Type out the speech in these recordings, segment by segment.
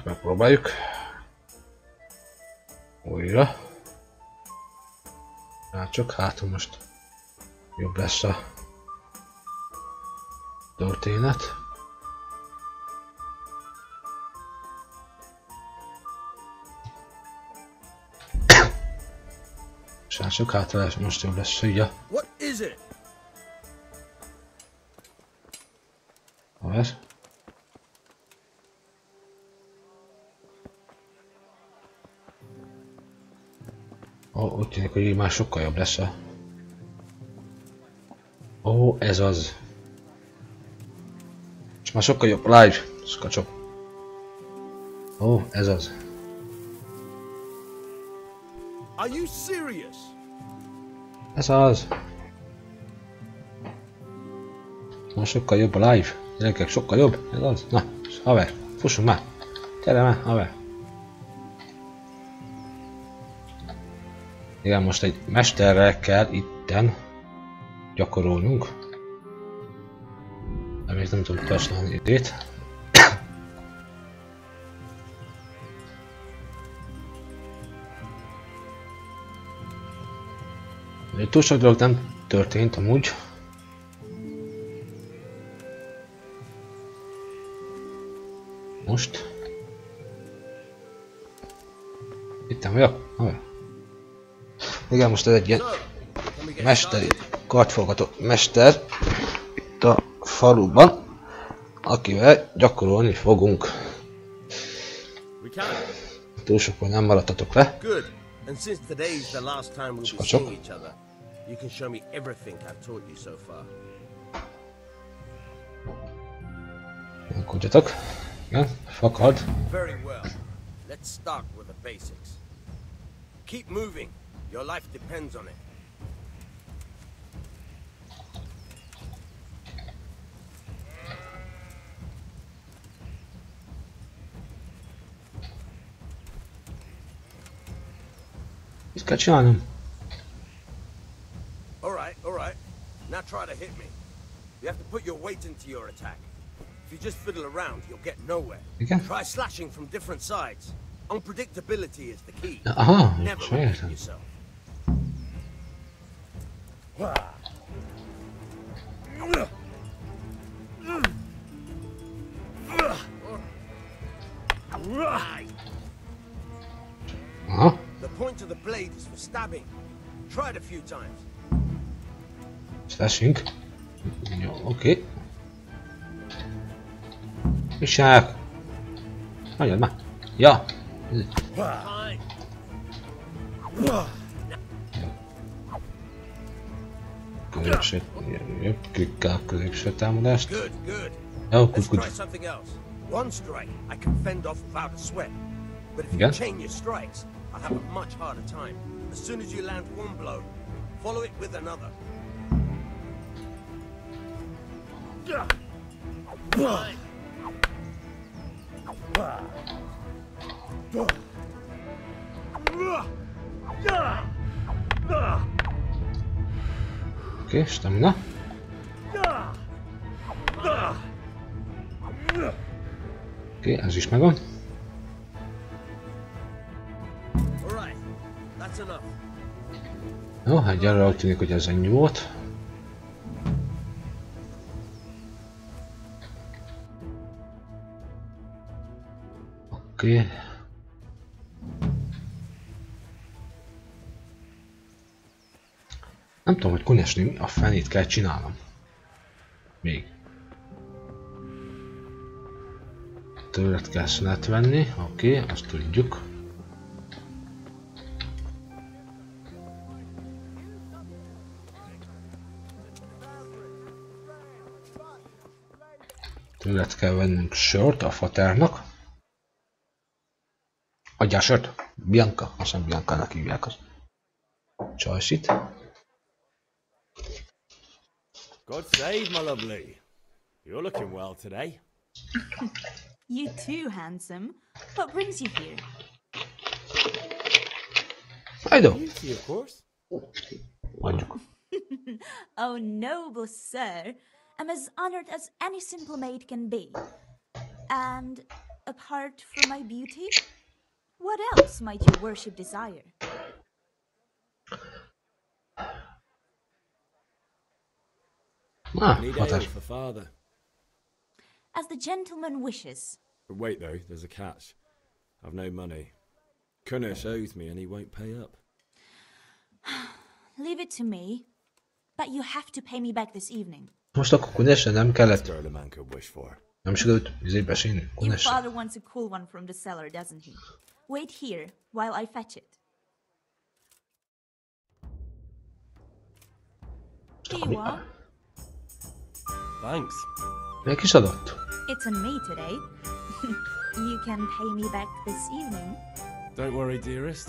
Megpróbáljuk. Újra. Csak hát most jobb lesz a történet. Srácok, hát most jobb lesz, ugye? Haver. Úgy tűnik, hogy így már sokkal jobb lesz a... ez az. És már sokkal jobb. Live. Skacsok. Ez az. Ez az. Már sokkal jobb a live. Gyerekek, sokkal jobb. Ez az. Na, haver, fussunk már. Gyere már, haver. Igen, most egy mesterrel kell itten gyakorolnunk. De még nem tudom használni idét. Túl sok dolog nem történt amúgy. Most. Itten vagyok? Igen, most ez egy ilyen mesteri, kardforgató mester itt a faluban, akivel gyakorolni fogunk. Túl sokkal nem maradtatok le. Csak. Nyomkodjatok. Igen, fakad. Keep moving. Your life depends on it. Mit kell csinálnom? All right. Now try to hit me. You have to put your weight into your attack. If you just fiddle around, you'll get nowhere. Igen? Try slashing from different sides. Unpredictability is the key. Aha, Never repeat yourself. The point of the blade is for stabbing. Try it a few times. Slashing. Jó, oké. Viság! Hagyjad már! Ja! Középső, klikkel középső támadást. Jó, good. One strike I can fend off without a sweat. But if you chain your strikes, I'll have a much harder time. As soon as you land one blow, follow it with another. Oké, stamina. Oké, ez is megvan. Jó, hát gyere, úgy tűnik, hogy ez ennyi volt. Oké. Nem tudom, hogy Kunesni mi a fenét kell csinálnom. Még. Tőled kell szünet venni, oké, azt tudjuk. Tőled kell vennünk sört a fatárnak. Adjál sört! Bianca, azt hiszem Bianca-nak hívják az csajsit. God save my lovely. You're looking well today. You too, handsome. What brings you here? I do. Beauty, of course. Mondjuk. Oh, noble sir. I'm as honored as any simple maid can be. And Apart from my beauty, what else might your worship desire? Ah, Need hatás. ale for father. As the gentleman wishes. But wait though, there's a catch. I've no money. Kunesh owes me and he won't pay up. Leave it to me. But you have to pay me back this evening. Most akkor Kunesre nem That's kellett, all a man could wish for. nem sikerült beszélni Your Kunesre. father wants a cool one from the cellar, doesn't he? Wait here while I fetch it. Here you are. Thanks. Még is adott? It's on me today. You can pay me back this evening. Don't worry, dearest.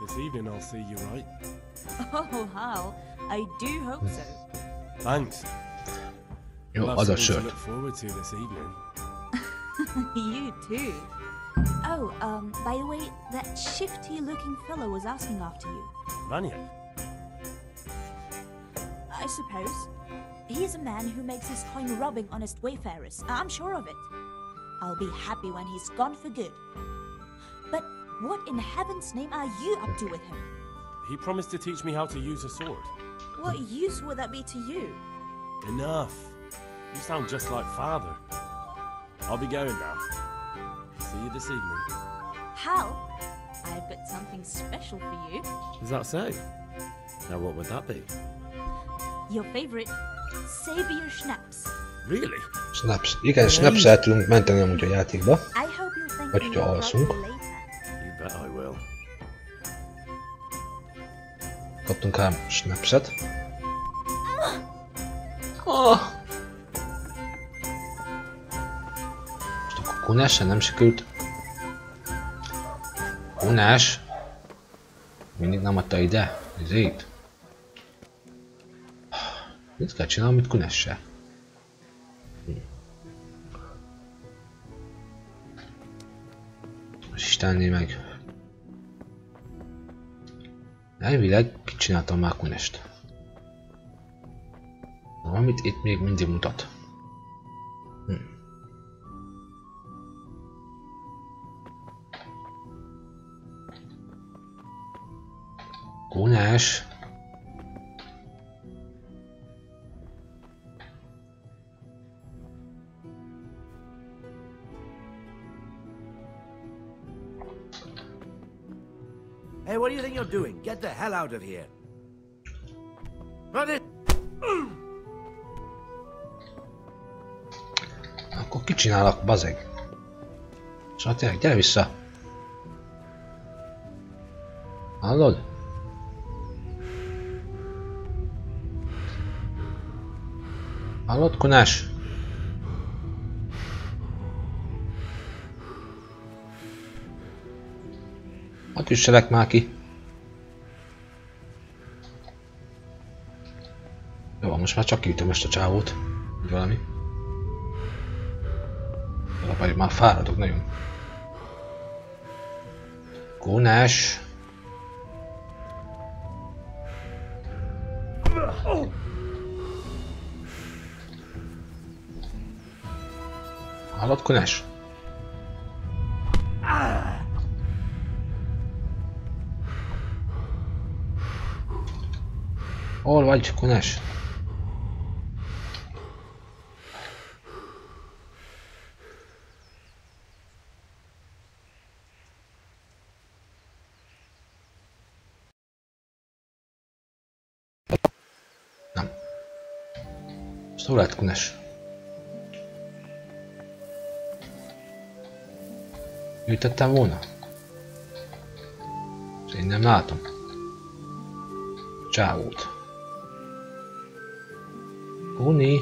This evening I'll see you right. Oh, Hal, I do hope so. Thanks. Jó, I'll have az a something to sör. look forward to this evening. You too. Oh, by the way, that shifty-looking fellow was asking after you. Vanya? I suppose. He's a man who makes his coin robbing honest wayfarers. I'm sure of it. I'll be happy when he's gone for good. But what in heaven's name are you up to with him? He promised to teach me how to use a sword. What use would that be to you? Enough. You sound just like father. I'll be going now. See you this evening. Hal, I've got something special for you. Is that so? Now what would that be? Your favorite Savior Schnapps. Really? Snaps. Igen, snaps-el tudunk menteni amúgy a játékba. I hope you'll thank Vagy me hogyha properly alszunk. later. You bet I will. Kaptunk ám snapset. Oh. Most akkor Kunesre nem sikerült. Kunes. Mindig nem adta ide. Izét. Mit kell csinálnom itt Kunessel? Most is tenné meg. Elvileg kicsináltam már Kunest. Valamit itt még mindig mutat. Kunes. Hey, what do you think you're doing? Get the hell out of here. Run it! Akkor kicsinálok, bazeg. Szóval tényleg, gyere vissza. Hallod? Hallod, Kunás? Hadd üsselek már ki. Jó, most már csak kiütöm ezt a csávót. Vagy valami. Vagy már fáradok nagyon. Kunás. Hallod, Kunás? Hol vagy, Kunás? Nem. Most hol lett Kunás? Ütettem volna? És én nem látom. Csávót. Kuni.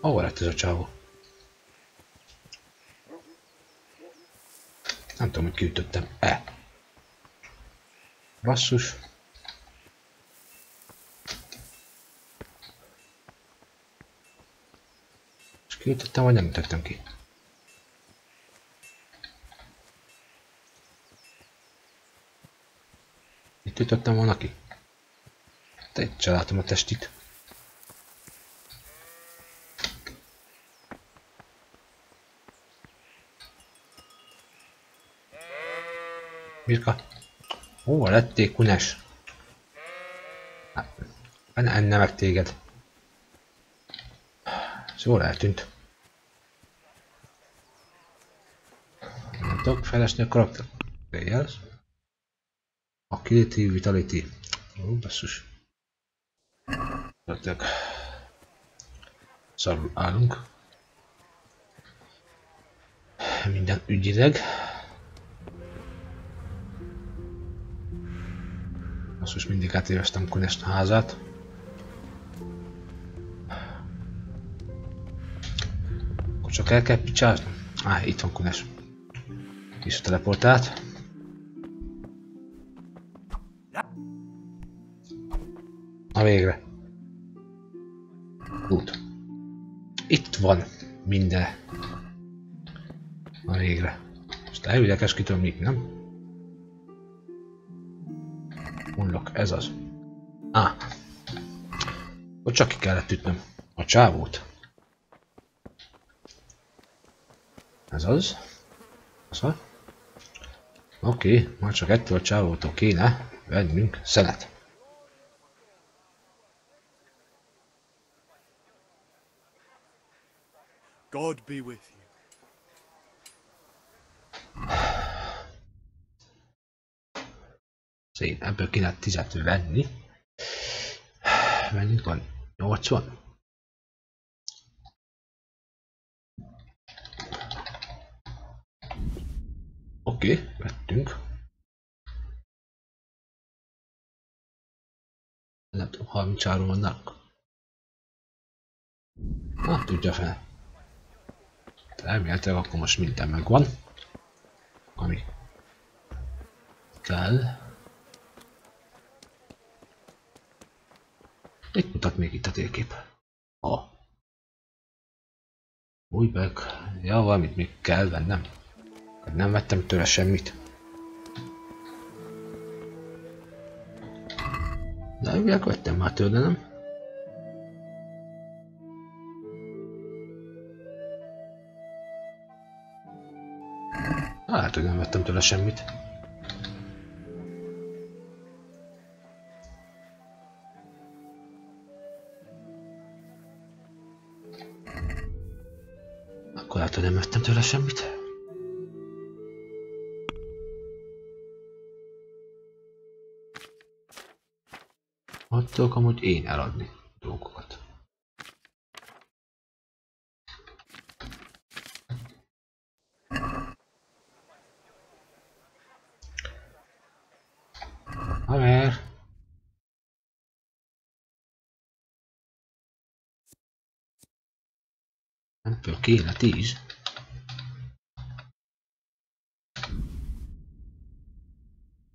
Hova lett ez a csávó? Nem tudom, hogy kiütöttem-e. Basszus. És kiütöttem, vagy nem ütöttem ki? Itt ütöttem volna ki? Te itt se látom a testit. Mirka. Ó, lették kunes. Enne meg téged. Ez jól eltűnt. Nem tudok fejleszteni a karakter. Yes. Agility, vitality. Ó, basszus. Gyakorlatilag szarul állunk. Minden ügyileg. Basszus, mindig átéveztem Kunest házát. Akkor csak el kell picsáznom. Itt van Kunes. Visszateleportált. Na végre. Út. Itt van minden. Na végre. Most elvileg ezt ki tudom nyitni, nem? Unlock, ez az. Ott csak ki kellett ütnöm a csávót. Ez az. Oké, már csak ettől a csávótól kéne vennünk szenet. God be with you. Szép, ebből kéne 10-et venni. Mennyit van? 80? Oké, vettünk. Nem tudom, 33 van nálunk. Tudja fel. Elméletileg akkor most minden megvan. Ami kell. Mit mutat még itt a térkép? Új bag. Ja, valamit még kell vennem. Nem vettem tőle semmit. De elvileg vettem már tőle, nem? Hát, hogy nem vettem tőle semmit. Akkor hát, hogy nem vettem tőle semmit. Hogy tudok amúgy én eladni dolgokat. Haver! Nem föl kéne 10.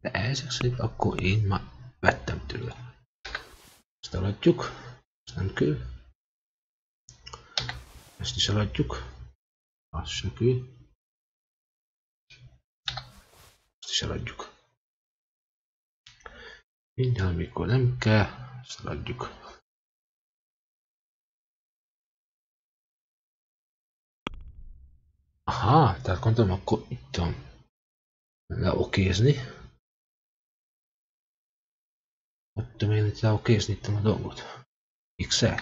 De ezek szerint akkor én már vettem tőle. Ezt eladjuk, ezt nem kell. Ezt is eladjuk. Azt se kell. Ezt is eladjuk. Minden, amikor nem kell, ezt eladjuk. Aha, tehát gondolom, akkor itt tudom leokézni. Ott tudom én itt leokézni itt a dolgot. X-el.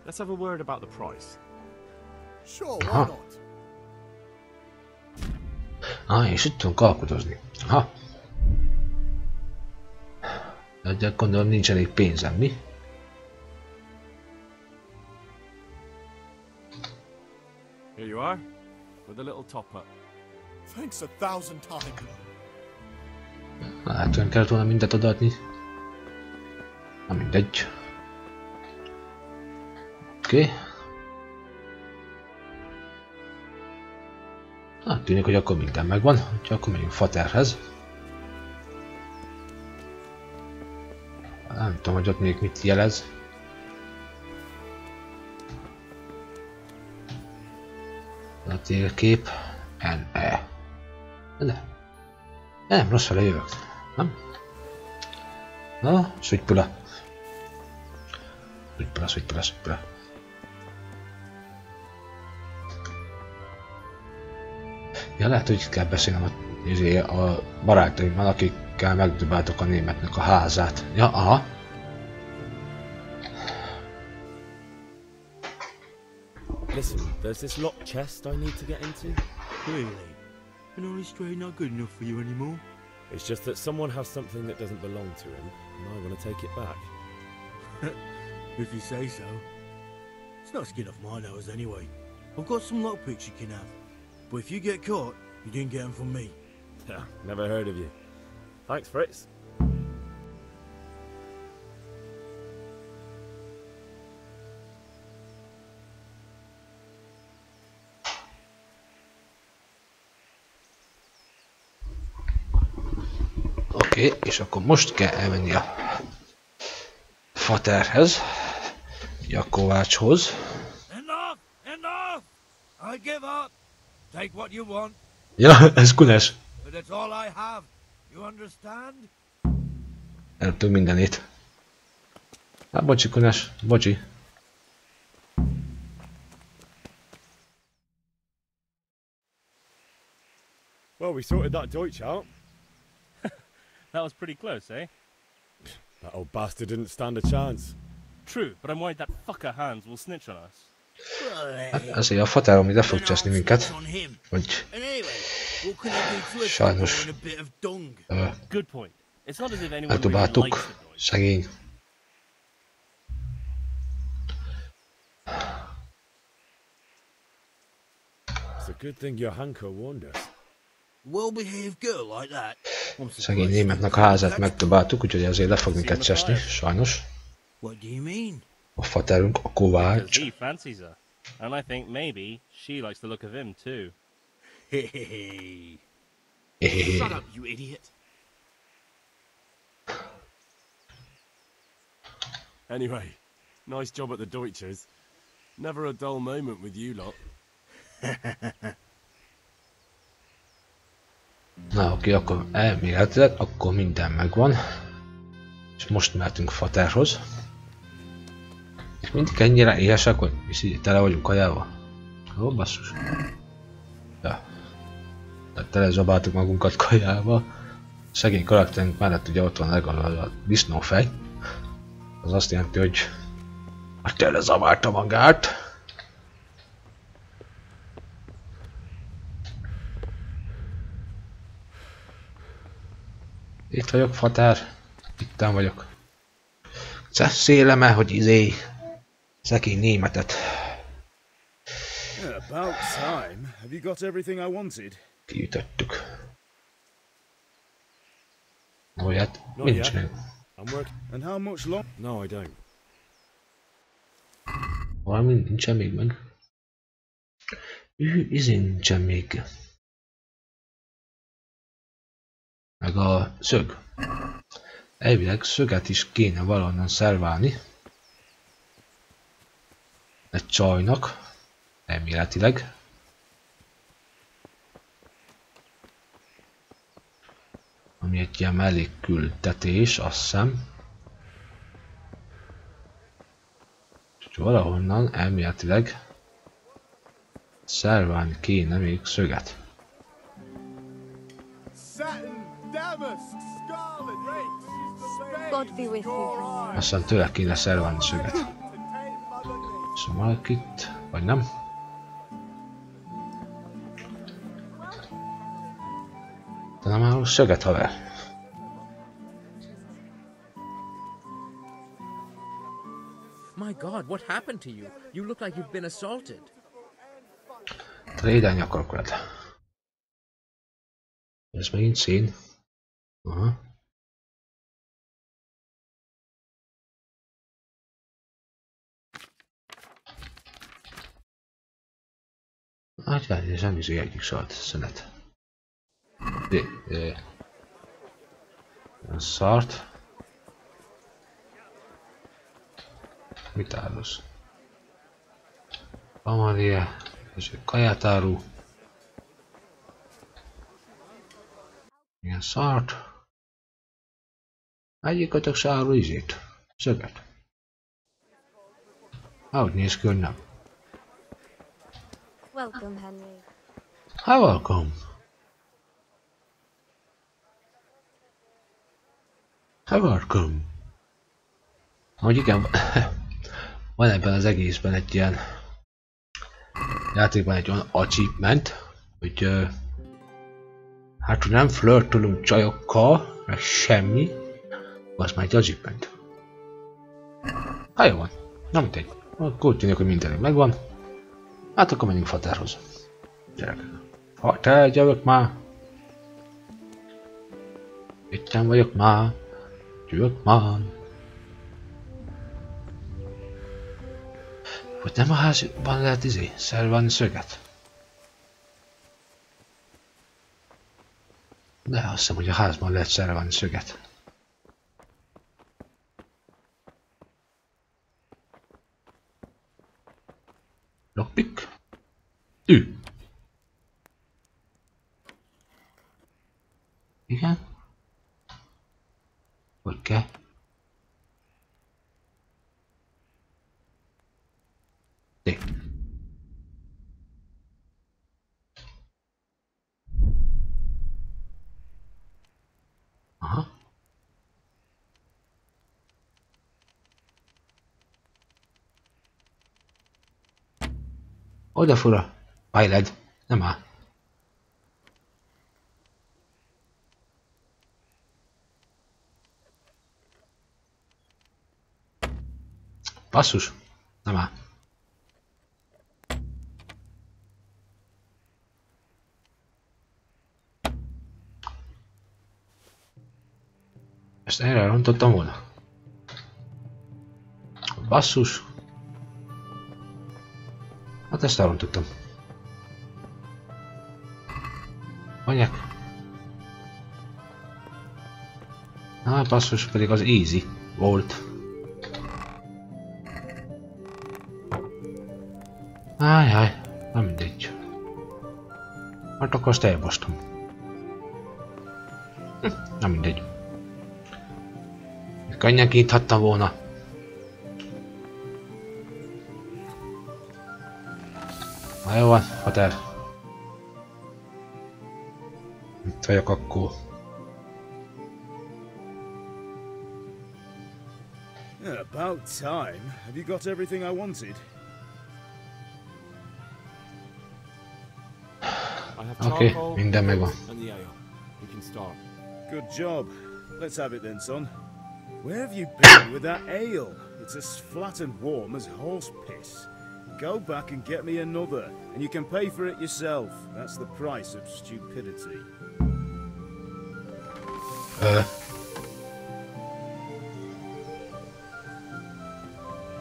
Let's have a word about the price. Sure, why not? És itt tudom kalkudozni. Aha. De gondolom nincs elég pénzem, mi? Here you are, with a little top up. Thanks 1,000 times. Hát nem kellett volna mindet odaadni. Na mindegy. Oké. Hát tűnik, hogy akkor minden megvan, úgyhogy akkor megyünk Faterhez. Nem tudom, hogy ott még mit jelez. A térkép NE. De nem, rossz fele jövök. Nem? Na, szügypula. Szügypula. Ja, lehet, hogy itt kell beszélnem a barátaimmal, akikkel megdobáltok a németnek a házát. Ja, aha. Listen, there's this locked chest I need to get into. Really? An honest trade not good enough for you anymore? It's just that someone has something that doesn't belong to him, and I want to take it back. If you say so. It's not skin off my nose anyway. I've got some lockpicks you can have. But if you get caught, you didn't get them from me. Never heard of you. Thanks, Fritz. Oké, és akkor most kell elmenni a faterhez, a kovácshoz. Enough! Enough! I give up. Take what you want, Ja, ez kunes. but it's all I have. You understand? Eltünk mindenét. Hát bocsi kunes, bocsi. Well, we sorted that Deutsch out. That was pretty close, eh? That old bastard didn't stand a chance. True, but I'm worried that fucker Hans will snitch on us. Hát ezért a faterom ide fog cseszni minket. Hogy sajnos Good point. It's not as if anyone really likes megdobáltuk. the Deutsch. Szegény. It's a good thing your Hanko warned us. Well-behaved girl like that. Szegény németnek a házát megdobáltuk, úgyhogy ezért le fog minket cseszni, sajnos. What do you mean? A faterünk, a Because kovács. he fancies her. And I think maybe she likes the look of him too. Hey. Hehehe. up, you idiot. Anyway, nice job at the Deutsches. Never a dull moment with you lot. Na oké, akkor elméletileg, akkor minden megvan. És most mehetünk faterhoz. És mindig ennyire éhesek, hogy és így tele vagyunk kajával. Ó, basszus. Ja. Tehát tele zabáltuk magunkat kajával. A szegény karakterünk mellett ugye ott van legalább a disznófej. Az azt jelenti, hogy már tele zabálta magát. Itt vagyok, fater. Itten vagyok. Széleme, hogy szegény németet. About time. Have you got everything I wanted? Kiütöttük. Olyat, nincs meg. I'm working. And how much long? No, I don't. Valami nincsen még meg. Nincsen még. Meg a szög. Elvileg szöget is kéne valahonnan szerválni. Egy csajnak. Elméletileg. Ami egy ilyen mellékküldetés, azt hiszem. És valahonnan elméletileg szerválni kéne még szöget. God be with you. Aztán tőle kéne szerválni szöget. Szóval itt, vagy nem? De nem álló szöget, haver. My God, what happened to you? You look like you've been assaulted. Trédelni akarok veled. Ez megint szín. Aha. Hát várj, ez nem izé egyik szart szünet. Szart. Mit árulsz? Amalia, és egy kaját árul. Ilyen szart. Egyikkötök se árul izét. Szöget. Ahogy néz ki, hogy nem. Welcome, Henry. Hi, welcome. Welcome. Hogy igen, van ebben az egészben egy ilyen játékban egy olyan achievement, hogy hát hogy nem flirtolunk csajokkal, meg semmi, az már egy achievement. Hát jó van, nem mindegy. Akkor tűnik, hogy mindenünk megvan. Hát akkor menjünk Fatárhoz. Gyerekek. Fatár, gyerek már! Itten vagyok már. Gyerek már. Hogy nem a házban lehet szerválni szöget? De azt hiszem, hogy a házban lehet szerválni szöget. Lockpick. Igen. Hogy kell? Té. Aha. Oda fura. Bajled. Nem áll. Basszus. Nem áll. Ezt erre rontottam volna. Basszus. Hát ezt elrontottam. Anyák. Na, basszus, pedig az easy volt. Ájjáj, nem mindegy. Hát akkor azt elbasztom. Nem mindegy. Könnyen kinyithattam volna. Na jó van, Határ. Itt vagyok akkor. About time. Have you got everything I wanted? Oké, minden megvan. Good job. Let's have it then, son. Where have you been with that ale? It's as flat and warm as horse piss. Go back and get me another, and you can pay for it yourself. That's the price of stupidity.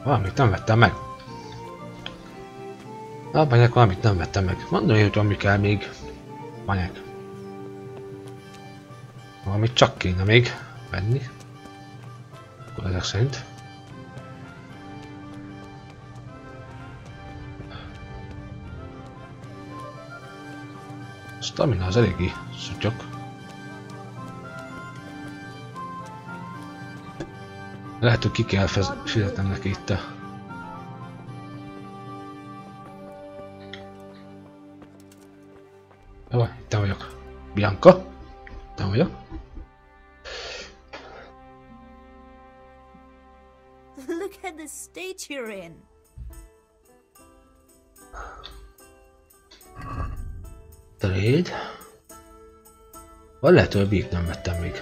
Valamit nem vettem meg. Banyák, valamit nem vettem meg. Mondom, hogy ami kell még. Banyák. Valamit csak kéne még venni. Akkor ezek szerint. A stamina az eléggé szutyok. Lehet, hogy ki kell fizetnem neki itt a... Jó, itt vagyok. Bianca. Itt vagyok. Look at the state you're in. Trade. Vagy lehet, hogy a bírt nem vettem még.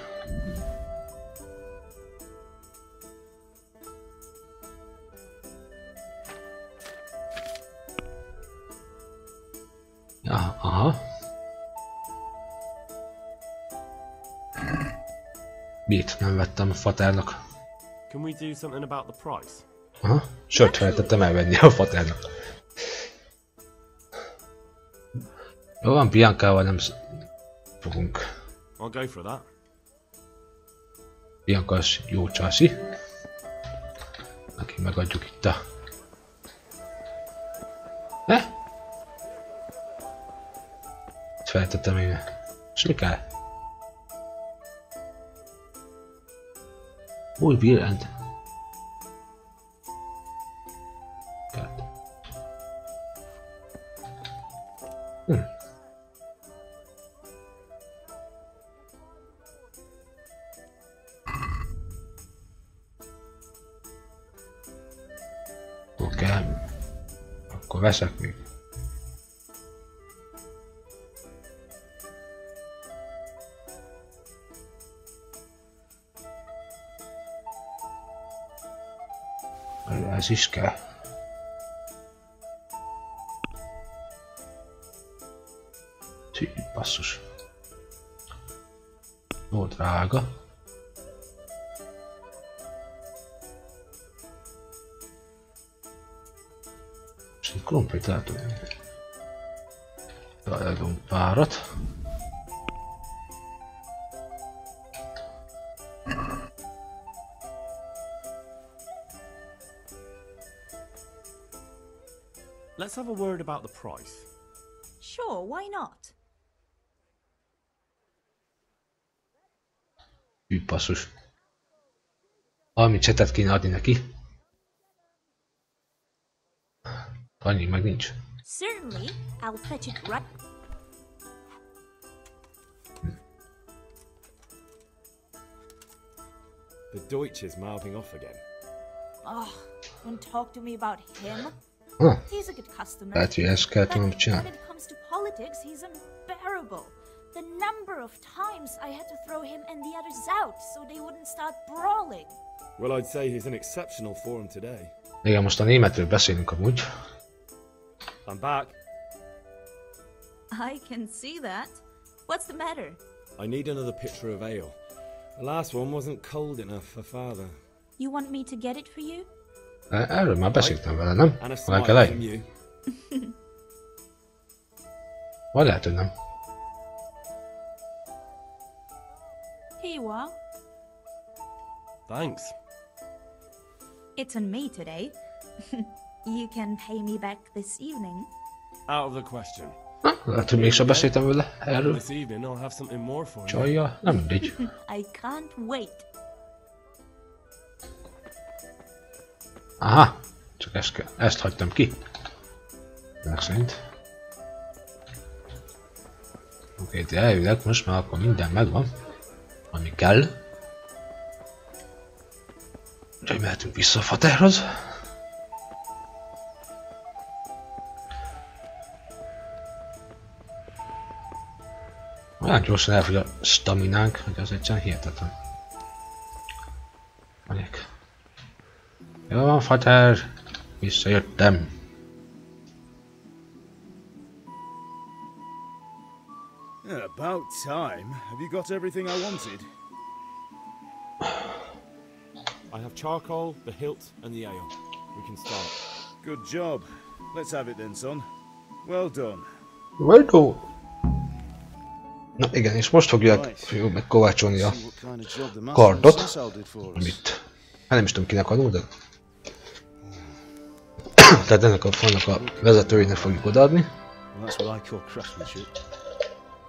Ja, aha. Bírt nem vettem a Fatárnak. Can we do something about the price? Aha. Sört feltettem elvenni a Fatárnak. Jó van, Biancával nem fogunk. I'll go for that. Bianca az jó császi. Neki megadjuk itt a... Ne? Itt feltettem én. És mi kell? Új bírend. Oké. Akkor veszek még. Ez is kell. Tű, basszus. Jó drága. És egy krumplit el tudunk. Találunk párat. Let's have a word about the price. Sure, why not? Hű, basszus. Valami csetet kéne adni neki. Annyi meg nincs. Certainly, I'll fetch it right. The Deutsch is mouthing off again. Oh, don't talk to me about him. He's a good customer. Lehet, hogy ezt kell But tudnom when csinálni. it comes to politics, he's unbearable. The number of times I had to throw him and the others out so they wouldn't start brawling. Well, I'd say he's in exceptional form today. Igen, most a németről beszélünk amúgy. I'm back. I can see that. What's the matter? I need another pitcher of ale. The last one wasn't cold enough for father. You want me to get it for you? Erről már beszéltem vele, nem? And a A smile legelején. from you. Vagy lehet, hogy nem. Here you are. Thanks. It's on me today. You can pay me back this evening. Out of the question. Lehet, hogy mégsem beszéltem vele erről. This evening I'll have something more for you. Csajja, nem mindegy. I can't wait. Aha, csak ezt kell. Ezt hagytam ki. Ezek szerint. Oké, de elvileg most már akkor minden megvan, ami kell. Úgyhogy mehetünk vissza a fatárhoz. Olyan gyorsan elfogy a staminánk, hogy az egyszerűen hihetetlen. Anyek. Jó van, fatár, visszajöttem. About time. Have you got everything I wanted? I have charcoal, the hilt, and the ale. We can start. Good job. Let's have it then, son. Well done. Well done. Na igen, és most fogják megkovácsolni a kardot, amit nem is tudom kinek adunk, de tehát ennek a falnak a vezetőjének fogjuk odaadni. Well, that's what I call craftsmanship.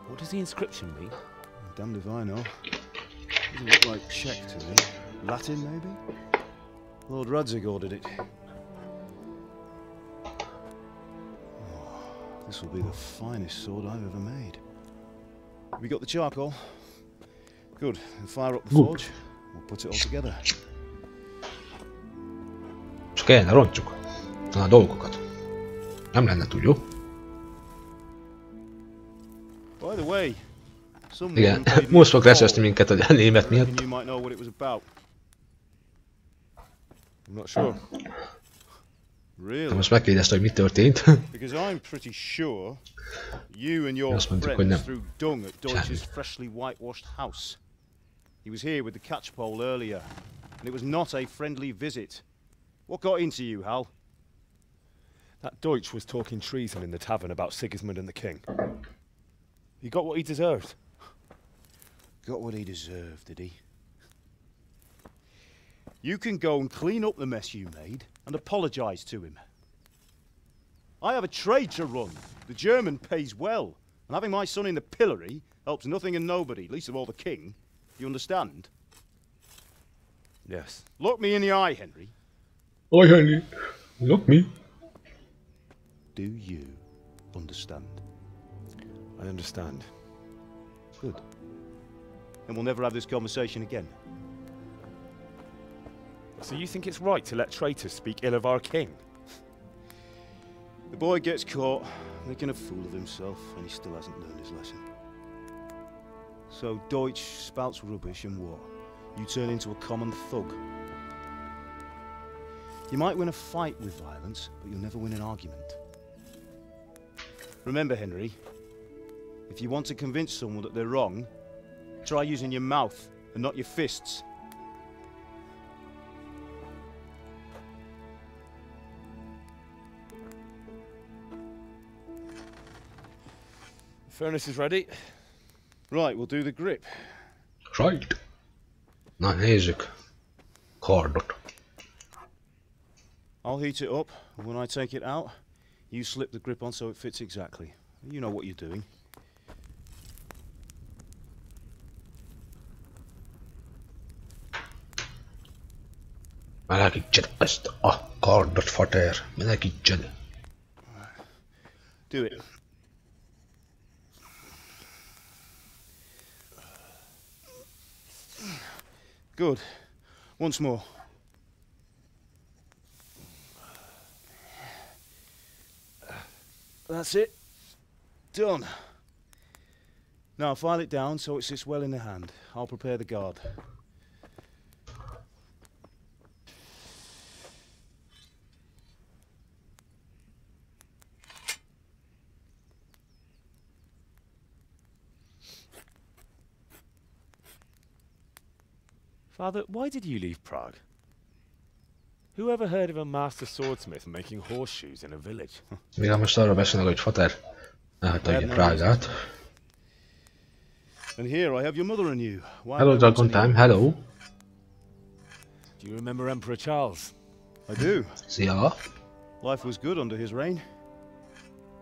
What does the inscription mean? Damned if I know. Doesn't look like Czech to me. Latin, maybe? Lord Radzig ordered it. Oh, this will be the finest sword I've ever made. Have you got the charcoal? Good. Then fire up the forge. We'll put it all together. Csak kellene rontsuk a dolgokat. Nem lenne túl jó. By the way, igen, most fog leszeszni minket a német miatt. I'm not sure. Really? Most megkérdezte, hogy mi történt. Because I'm pretty sure you and your Azt mondjuk, hogy friends nem. threw dung at Deutsch's freshly whitewashed house. He was here with the catchpole earlier, and it was not a friendly visit. What got into you, Hal? That Deutsch was talking treason in the tavern about Sigismund and the king. He got what he deserved. Got what he deserved, did he? You can go and clean up the mess you made and apologise to him. I have a trade to run. The German pays well, and having my son in the pillory helps nothing and nobody, least of all the king. You understand? Yes. Look me in the eye, Henry. Oi, Henry. Look me. Do you understand? I understand. Good. Then we'll never have this conversation again. So you think it's right to let traitors speak ill of our king? The boy gets caught making a fool of himself, and he still hasn't learned his lesson. So Deutsch spouts rubbish, and what? You turn into a common thug. You might win a fight with violence, but you'll never win an argument. Remember, Henry, if you want to convince someone that they're wrong, try using your mouth and not your fists. Furnace is ready. Right, we'll do the grip. Right. Na nézzük. Kardot. I'll heat it up, and when I take it out, you slip the grip on so it fits exactly. You know what you're doing. Melegítsed ezt a kardot, fater. Melegítsed. Do it. Good. Once more. That's it. Done. Now file it down so it sits well in the hand. I'll prepare the guard. Father, why did you leave Prague? Who ever heard of a master swordsmith making horseshoes in a village? Mire most arra beszélnek, hogy fater elhagyta ugye Prágát. And here I have your mother and you. Hello, Dragon Time, hello. Do you remember Emperor Charles? I do. Szia. Life was good under his reign.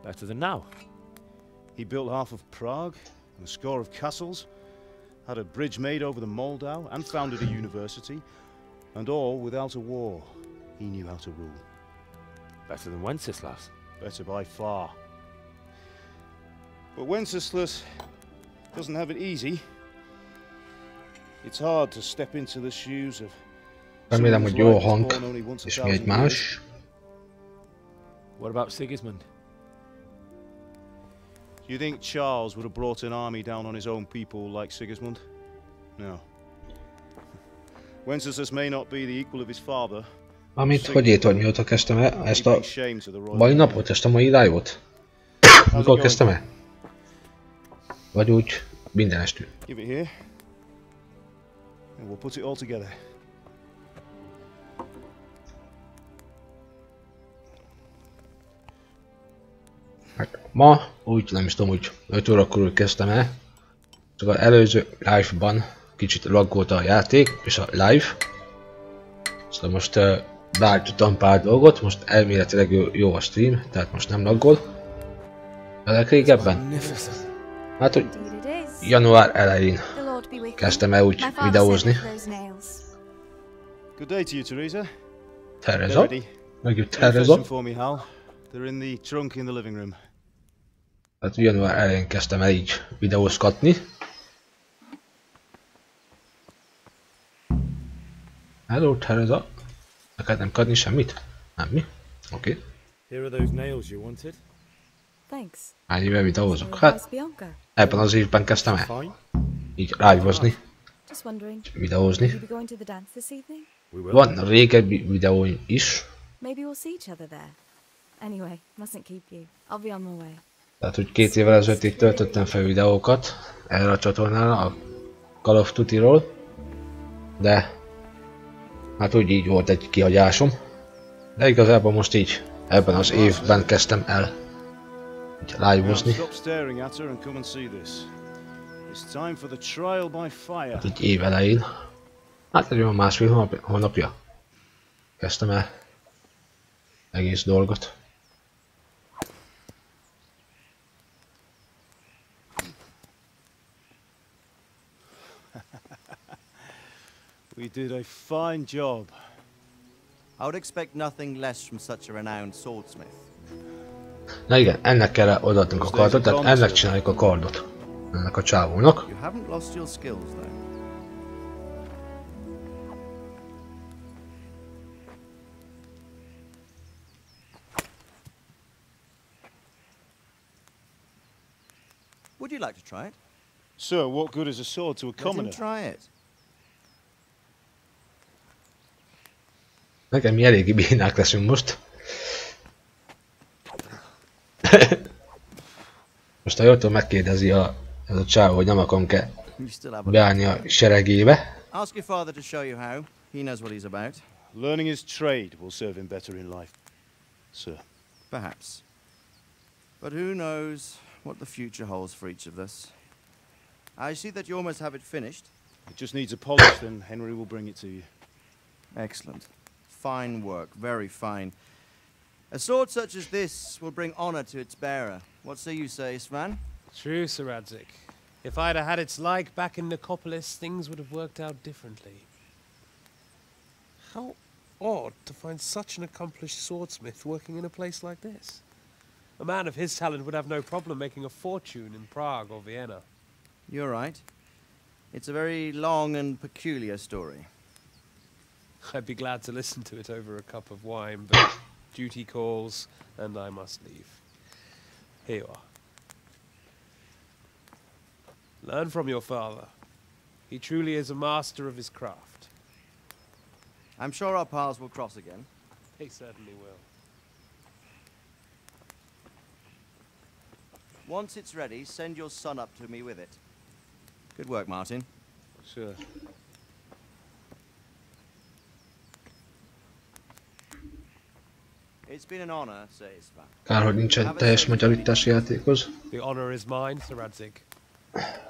Better than now. He built half of Prague and a score of castles, had a bridge made over the Moldau, and founded a university, and all without a war. He knew how to rule. Better than Wenceslas. Better by far. But Wenceslas doesn't have it easy. It's hard to step into the shoes of Remélem, hogy jó a hang, és mi egy más. What about Sigismund? Do you think Charles would have brought an army down on his own people like Sigismund? No. Wenceslas may not be the equal of his father. Amit hogy érted, mióta kezdtem el ezt a mai napot, ezt a mai live-ot? Mikor kezdtem el? Vagy úgy minden estül. Give it here. And we'll put it all together. Hát ma úgy nem is tudom, hogy 5 órakor kezdtem el. Csak az előző live-ban kicsit laggolta a játék és a live. Szóval most beállítottam pár dolgot, most elméletileg jó a stream, tehát most nem laggol. A legrégebben? Hát, hogy január elején kezdtem el úgy videózni. Good day to you, Teresa. Teresa? Megjött Teresa. They're in the trunk in the living room. Hát január elején kezdtem el így videózgatni. Hello, Teresa. Neked nem kadni semmit? Nem mi? Oké. Okay. Here are those nails you wanted. Thanks. Hány éve videózok? Hát ebben az évben kezdtem el. Így live-ozni. Videózni. Van régebbi videóim is. Maybe we'll see each other there. Anyway, mustn't keep you. I'll be on my way. Tehát, hogy 2 évvel ezelőtt így töltöttem fel videókat erre a csatornára, a Call of Duty-ról. De hát úgy így volt egy kihagyásom. De igazából most így ebben az évben kezdtem el így live-ozni. Hát így év elején. Hát egy olyan másfél hónapja kezdtem el egész dolgot. We did a fine job. I would expect nothing less from such a renowned swordsmith. Na igen, ennek kell odaadnunk a kardot, tehát ennek csináljuk a kardot. Ennek a csávónak. You haven't lost your skills though. Would you like to try it? Sir, what good is a sword to a Let him commoner? try it. Nekem mi eléggé bénák leszünk most. Most ha jól tudom, megkérdezi ez a csávó, hogy nem akarom-e beállni a seregébe. Ask your father to show you how. He knows what he's about. Learning his trade will serve him better in life, sir. Perhaps. But who knows what the future holds for each of us. I see that you almost have it finished. It just needs a polish, then Henry will bring it to you. Excellent. Fine work, very fine. A sword such as this will bring honor to its bearer. What say you, Svan? True, Sir Radzig. If I'd have had its like back in Nicopolis, things would have worked out differently. How odd to find such an accomplished swordsmith working in a place like this. A man of his talent would have no problem making a fortune in Prague or Vienna. You're right. It's a very long and peculiar story. I'd be glad to listen to it over a cup of wine, but duty calls, and I must leave. Here you are. Learn from your father. He truly is a master of his craft. I'm sure our paths will cross again. He certainly will. Once it's ready, send your son up to me with it. Good work, Martin. Sir. It's been an honor, says Svan. Kár, hogy nincsen teljes magyarítás játékhoz. The honor is mine, Sir Radzig.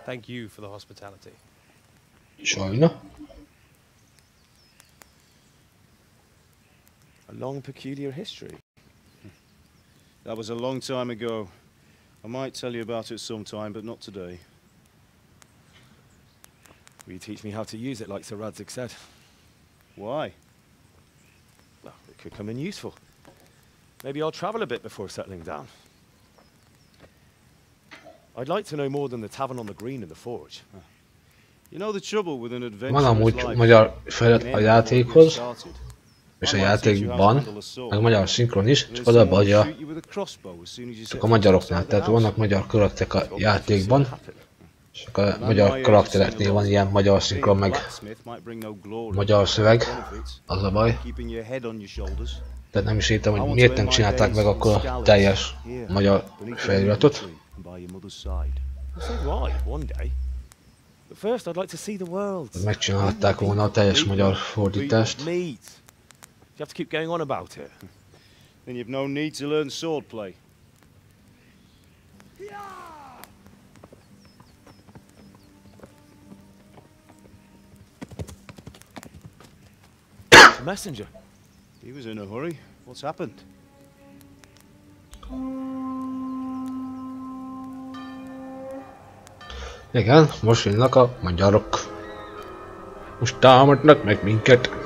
Thank you for the hospitality. Sajna. A long, peculiar history. That was a long time ago. I might tell you about it sometime, but not today. Will you teach me how to use it like Sir Radzig said? Why? Well, it could come in useful. Maybe I'll travel a bit before settling down. I'd like to know more than the tavern on the green and the forge. You know the trouble with an adventure. Van amúgy magyar fejlet a játékhoz, és a játékban, meg magyar szinkron is, csak az a baj, csak a magyaroknál, tehát vannak magyar karakterek a játékban, csak a magyar karaktereknél van ilyen magyar szinkron, meg magyar szöveg, az a baj. Tehát nem is értem, hogy miért nem csinálták meg akkor a teljes magyar feliratot. Megcsinálhatták volna a teljes magyar fordítást. You have to keep going on about it. Then you've no need to learn swordplay. The messenger. He was in a hurry. What's happened? Igen, most jönnek a magyarok. Most támadnak meg minket.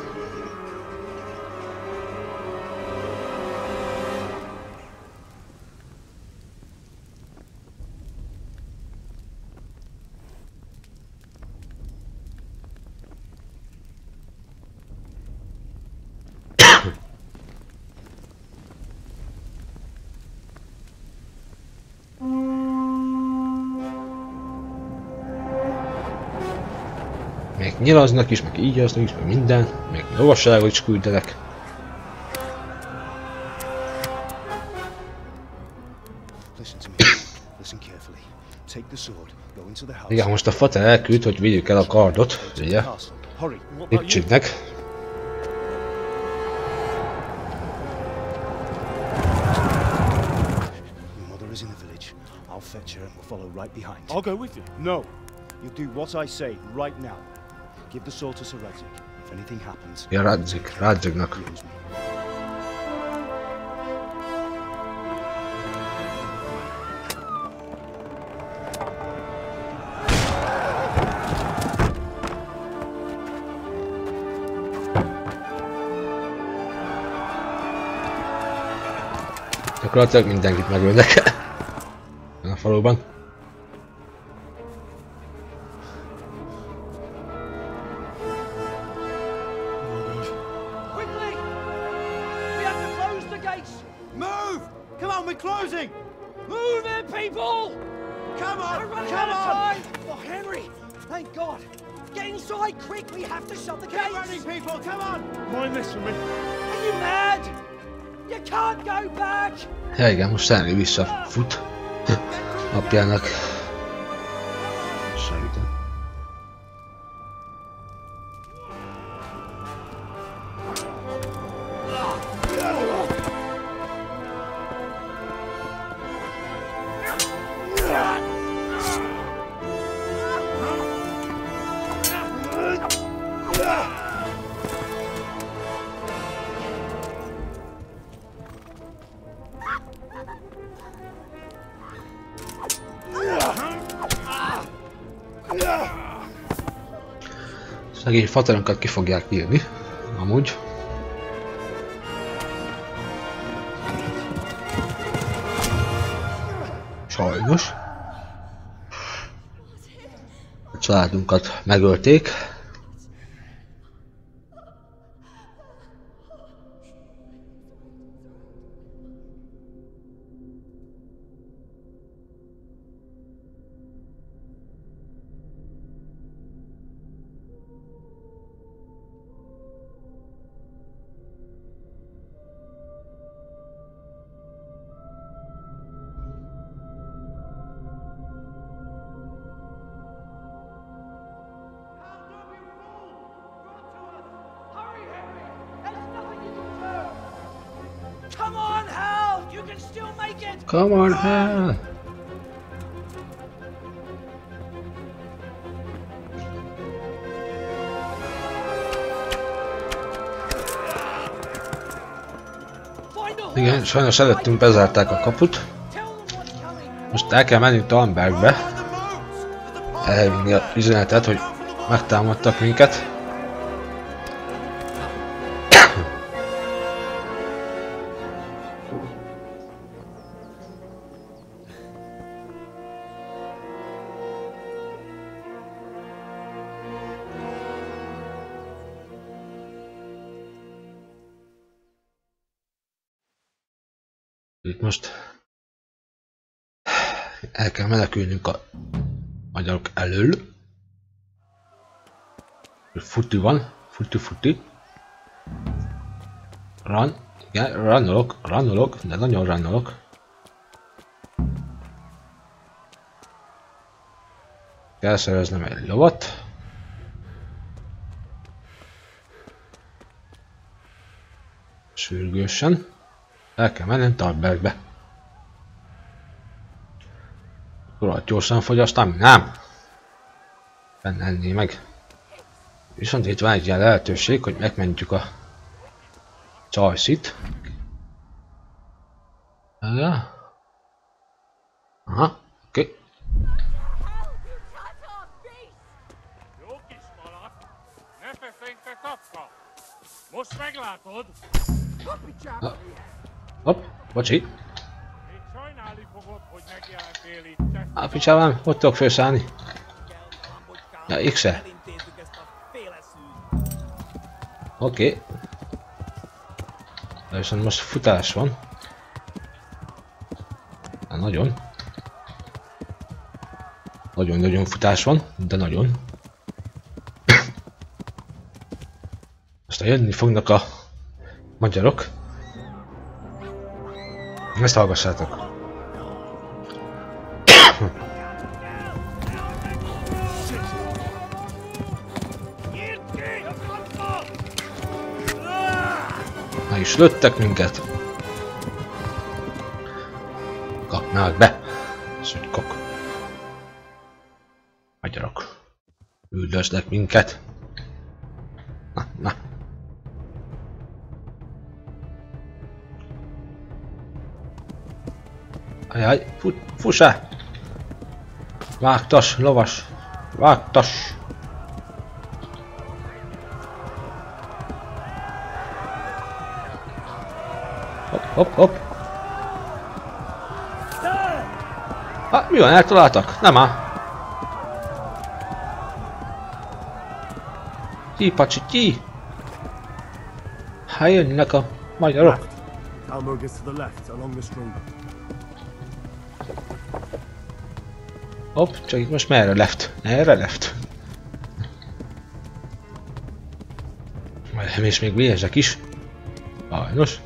Még nyilaznak is, meg ígyaznak is, meg minden, még lovasságot is küldenek. Igen, most a fater elküld, hogy vigyük el a kardot, ugye? Lipcsignek. I'll go with you. No, you do what I say right now. Give the sword to Sir Radzig. If anything happens, Ja, Radzignak. Gyakorlatilag mindenkit megölnek a faluban. Come on! Come on! Oh, Henry! Thank God! Get inside quick! We have to shut the gates! Get running, people! Come on! Mind this for me. Are you mad? You can't go back! Ja, igen, most Henry visszafut apjának. Segítem. Szegény faterunkat ki fogják írni, amúgy. Sajnos. A családunkat megölték. Come on, Hal! You can still make it! Come on, Hal! Igen, sajnos előttünk bezárták a kaput. Most el kell mennünk Talmbergbe. Elvinni a üzenetet, hogy megtámadtak minket. Itt most el kell menekülnünk a magyarok elől. Futi van, futi. Run, igen, rannolok, de nagyon rannolok. Kell szereznem egy lovat. Sürgősen. El kell mennem Talmbergbe. Rohadt gyorsan fogy, aztán nem. Benne enné meg. Viszont itt van egy ilyen lehetőség, hogy megmentjük a csajszit. Aha, oké. Jó kis malac, ne feszengj te tapka! Most meglátod! Hopp, bocsi. Még sajnálni fogod, hogy megjelentél itt. A picsávám, hogy tudok felszállni? Ja, X-e. Oké. De viszont most futás van. Na, nagyon. Nagyon futás van, de nagyon. Aztán jönni fognak a magyarok. Ezt hallgassátok. Na is lőttek minket. Kapnák be. Szutykok. Magyarok. Üldöznek minket. Na. Ajaj, fussá! Vágtas, lovas! Vágtas! Hopp! Hát mi van, eltaláltak? Nem áll! Ki! Hát jönnek a magyarok! Hopp, csak itt most merre left? Erre left? És még vérzsek is. Sajnos.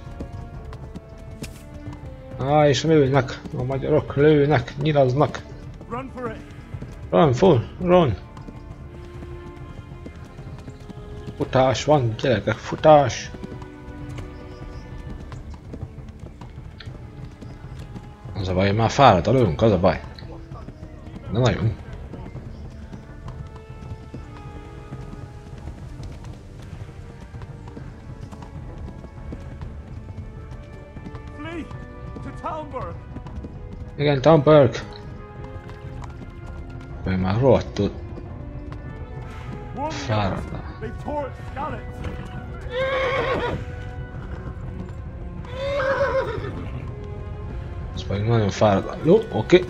És lőnek. A magyarok lőnek, nyilaznak. Run, full, run. Futás van, gyerekek, futás. Az a baj, már fáradt lőnk, az a baj. De nagyon. Igen, Tamberg! Ő már rohadtul fáradt. Ez pedig nagyon fáradt. Jó, oké.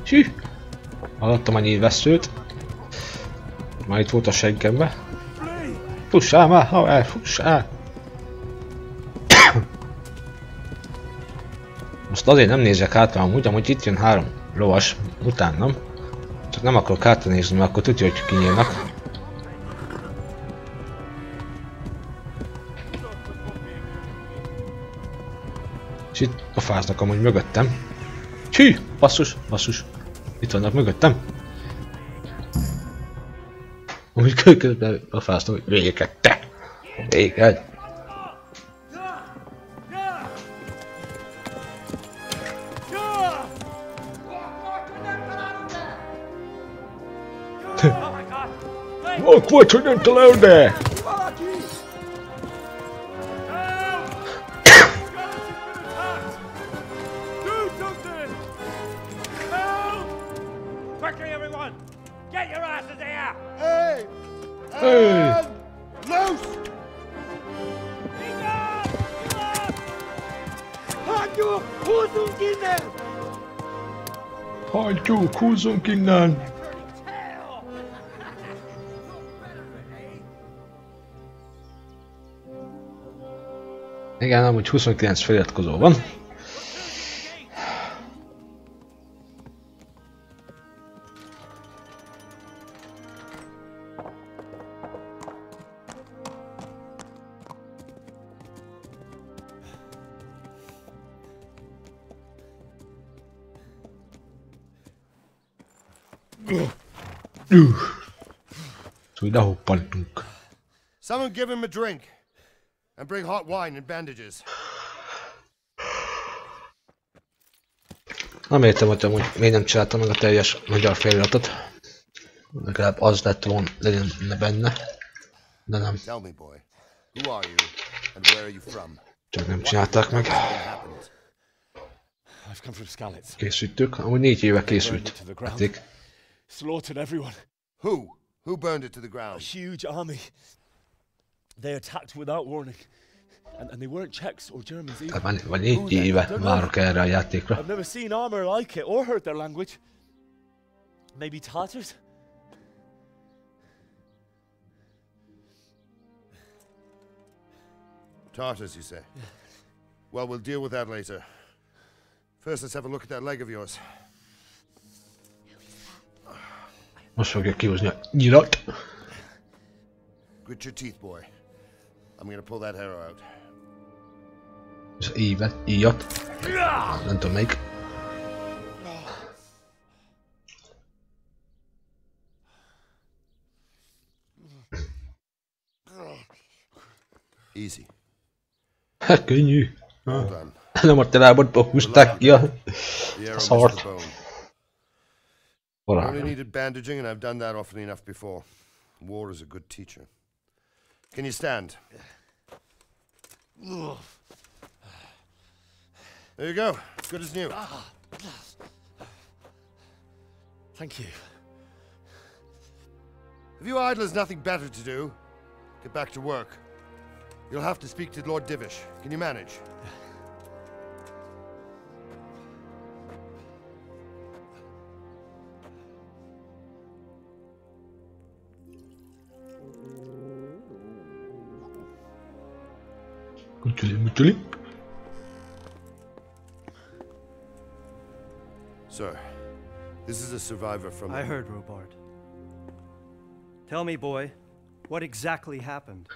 Hű! Hallottam a nyilvesszőt. Már itt volt a seggembe. Fussál már, haver, fussál! Most azért nem nézek hátra amúgy itt jön 3 lovas utánam. Csak nem akarok hátra nézni, mert akkor tudja, hogy kinyílnak. És itt pofáznak amúgy mögöttem. Hű! Basszus, basszus. Itt vannak mögöttem. Amúgy közben pofáztam, hogy végeket te! Véged! Ott volt, hogy nem találod, de! Hey! Hagyjuk, húzzunk innen! Igen, amúgy 29 feliratkozó van. Szóval ide hoppantunk. Someone give him a drink. And bring hot wine and bandages. Nem értem, hogy amúgy miért nem csináltam meg a teljes magyar feliratot. Legalább az lett volna, legyen benne. De nem. Csak nem csinálták meg. Készítők. Amúgy 4 éve készült. Vették. Slaughtered everyone. Who? Who burned it to the ground? A huge army. They attacked without warning. And they weren't Czechs or Germans either. Tehát már 4 éve várok erre a játékra. I've never seen armor like it or heard their language. Maybe Tatars? Tartars, you say? Well, we'll deal with that later. First, let's have a look at that leg of yours. Most fogja kihúzni a nyilat. Grit your teeth, boy. I'm gonna pull that arrow out. Ez íjat. Nem tudom melyik. Easy. Hát könnyű. Nem a telábotból húzták ki a szart. I only needed bandaging, and I've done that often enough before. War is a good teacher. Can you stand? There you go. Good as new. Thank you. If you idlers nothing better to do, get back to work. You'll have to speak to Lord Divish. Can you manage? Sir, This is a survivor from... I heard, Robard. Tell me, boy, what exactly happened?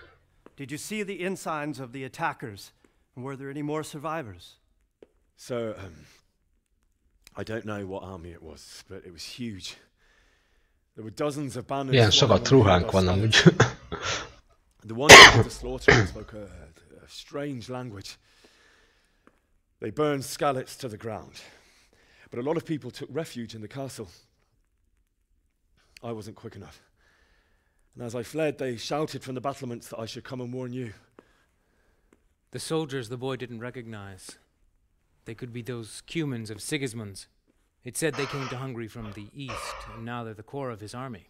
Did you see the ensigns of the attackers? And were there any more survivors? So, I don't know what army it was, but it was huge. There were dozens of banners. Ilyen sokat ruhánk van amúgy. The one who did the slaughtering spoke a strange language. They burned Skalitz to the ground. But a lot of people took refuge in the castle. I wasn't quick enough. And as I fled, they shouted from the battlements that I should come and warn you. The soldiers the boy didn't recognize. They could be those Cumans of Sigismund's. It said they came to Hungary from the east, and now they're the core of his army.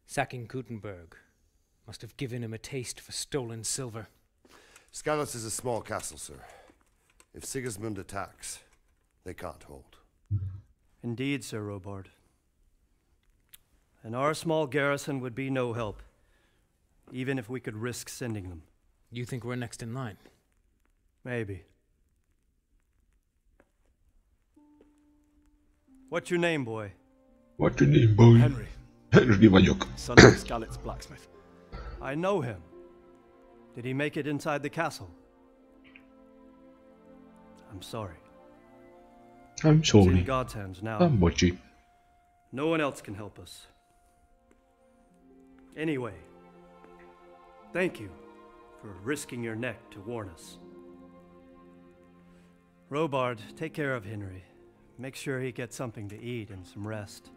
Sacking Gutenberg must have given him a taste for stolen silver. Skalitz is a small castle, sir. If Sigismund attacks, they can't hold. Indeed, Sir Robard. And our small garrison would be no help, even if we could risk sending them. You think we're next in line? Maybe. What's your name, boy? What's your name, boy? Henry. Henry vagyok. Son of Skalitz blacksmith. I know him. Did he make it inside the castle? I'm sorry. I'm sorry. It's in God's hands now. I'm watching. No one else can help us. Anyway, thank you for risking your neck to warn us. Robard, take care of Henry. Make sure he gets something to eat and some rest.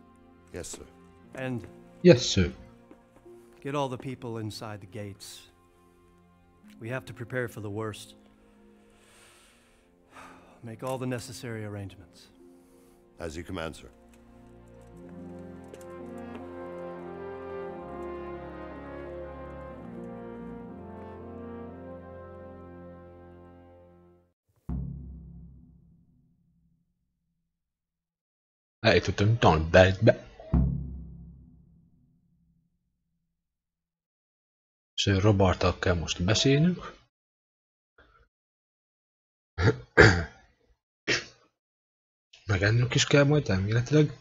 Yes, sir. And... Yes, sir. Get all the people inside the gates. We have to prepare for the worst. Make all the necessary arrangements. As you command, sir. Eljutottam Tanbergbe. Sir Robarttal kell most beszélnünk. Megennünk is kell majd elméletileg.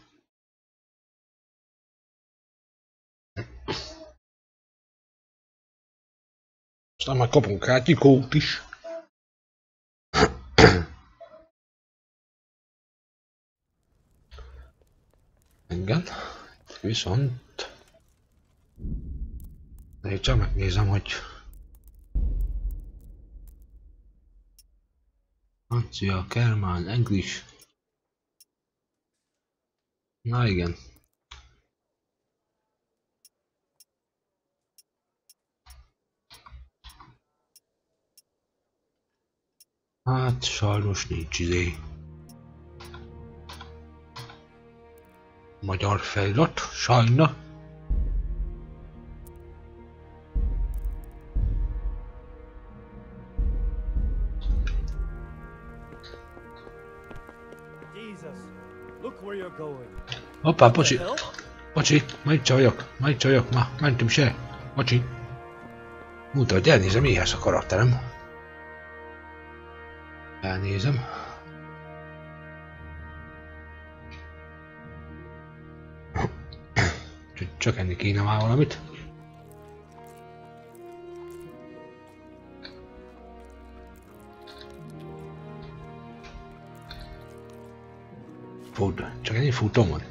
Aztán már kapunk át ikót is. Igen, viszont... De én csak megnézem, hogy... Francia, Germán, English... Na igen. Hát sajnos nincs izé. Magyar felirat, sajna. Hoppá, bocsi! Bocsi, majd csajok, ma mentem se. Bocsi. Mondta, hogy elnézem, éhes a karakterem. Elnézem. Csak enni kéne már valamit. Food. Csak ennyi futom van.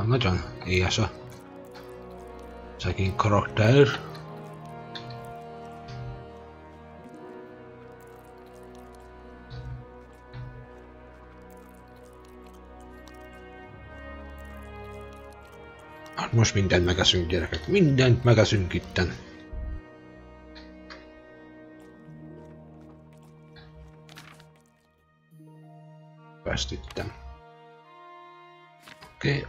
Nagyon éhes a szegény karakter. Hát most mindent megeszünk, gyerekek. Mindent megeszünk itten. Ezt ittem. Oké.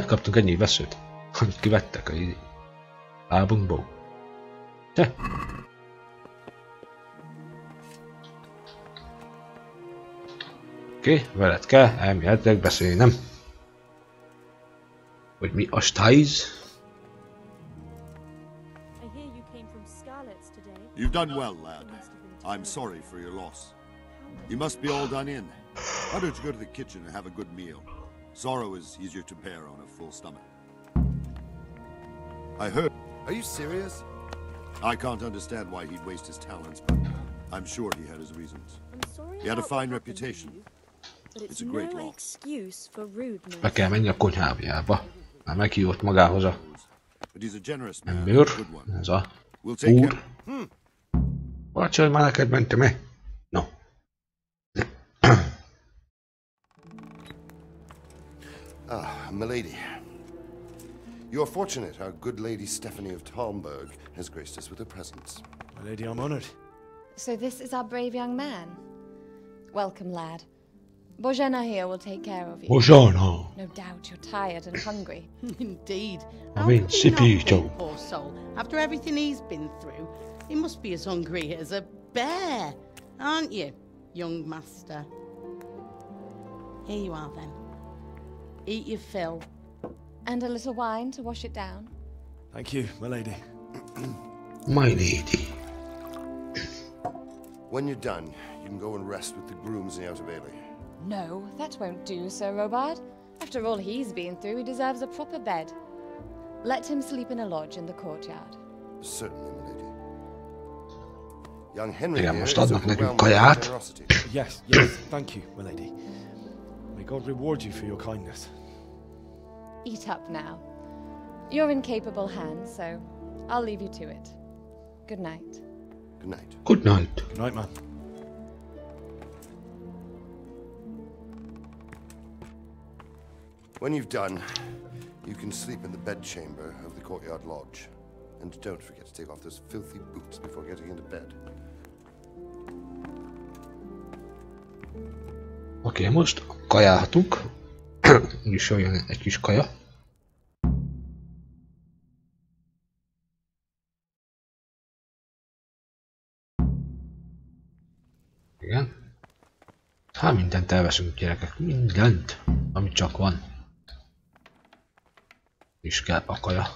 Kaptunk ennyi veszőt, amit kivettek a lábunkból. Oké, veled kell elméletileg beszélnem. Hogy mi a stájz? You've done well, lad. I'm sorry for your loss. You must be all done in. Why don't you go to the kitchen and have a good meal? Sorrow is easier to bear on a full stomach. I heard... Are you serious? I can't understand why he'd waste his talents, but I'm sure he had his reasons. He had a fine reputation. It's a great loss. Be kell menni a konyhájába. Már meghívott magához a ember. Ez a úr. Bácsi, hogy már neked mentem-e? No. Ah, milady. You are fortunate our good lady Stephanie of Talmberg has graced us with her presence. My lady, I'm honored. So this is our brave young man. Welcome, lad. Bojana here will take care of you. Bojana. No doubt you're tired and hungry. Indeed. I mean, Sipito. Poor soul. After everything he's been through, he must be as hungry as a bear, aren't you, young master? Here you are, then. Eat your fill. And a little wine to wash it down. Thank you, my lady. My lady. When you're done, you can go and rest with the grooms in the Outer Bailey. No, that won't do, Sir Robard. After all he's been through, he deserves a proper bed. Let him sleep in a lodge in the courtyard. Certainly, my lady. Young Henry Igen, here most is adnak nekünk overwhelmed by kaját. generosity. Yes, yes, thank you, my lady. May God reward you for your kindness. Eat up now. You're in capable hands, so I'll leave you to it. Good night. Good night. Good night. Good night, man. When you've done, you can sleep in the bedchamber of the courtyard lodge. And don't forget to take off those filthy boots before getting into bed. Oké, most kajálhatunk. Úgyis jöjjön egy kis kaja. Igen. Hát mindent elveszünk, gyerekek. Mindent, amit csak van. És kell a kaja.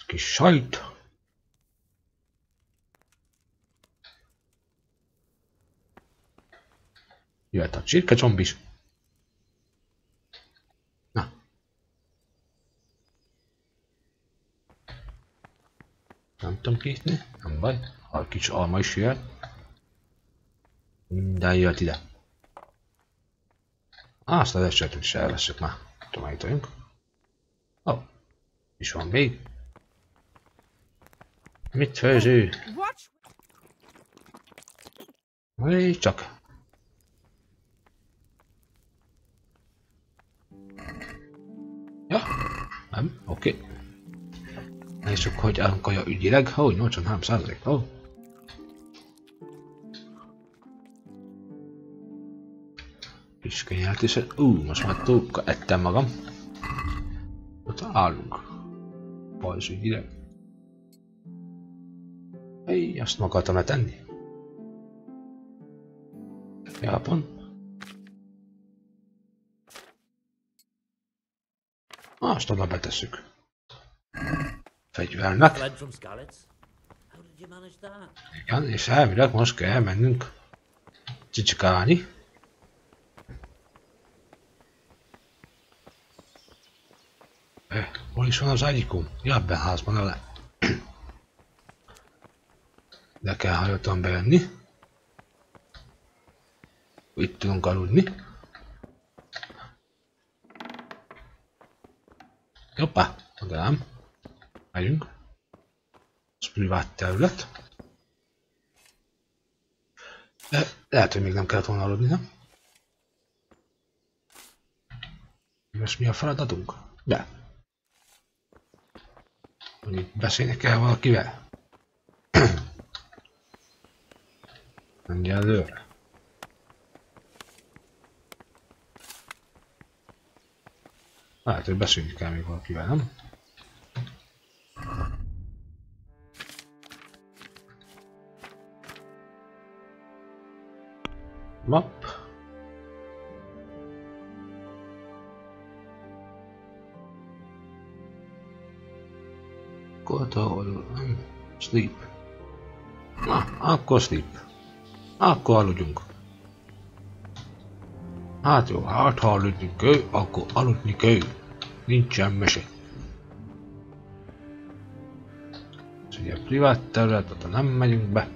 Kis sajt. Jöhet a csirkecomb is. Na. Nem tudom kinyitni, nem baj. A kis alma is jöhet. Minden jöhet ide. Azt az esetet is elveszek már. Tomájtojunk. Ó. És van még. Mit főző? Még csak. Ja, nem, oké. Nézzük, hogy állunk kaja ügyileg. Ó, 83%. Ó. Kis kenyeret is. Most már túl ettem magam. Ott állunk. Pajzs ügyileg. Hey, azt meg akartam letenni. Japon. Azt oda betesszük. Fegyvernek. Igen, és elvileg most kell mennünk csicskálni. Hol is van az ágyikum? Ja, ebben házban ele. De kell hajottan bejönni. Itt tudunk aludni. Hoppá, de nem. Megyünk. Ez privát terület. De lehet, hogy még nem kellett volna aludni, nem? Most mi a feladatunk? De. Hogy beszélni kell valakivel. Menj előre. Lehet, hogy beszélni kell még valakivel, nem? Map. Go to sleep. Na, akkor sleep. Akkor aludjunk. Hát jó, hát ha aludni kell, akkor aludni kell. Nincsen mese. Ez ugye privát terület, oda nem megyünk be.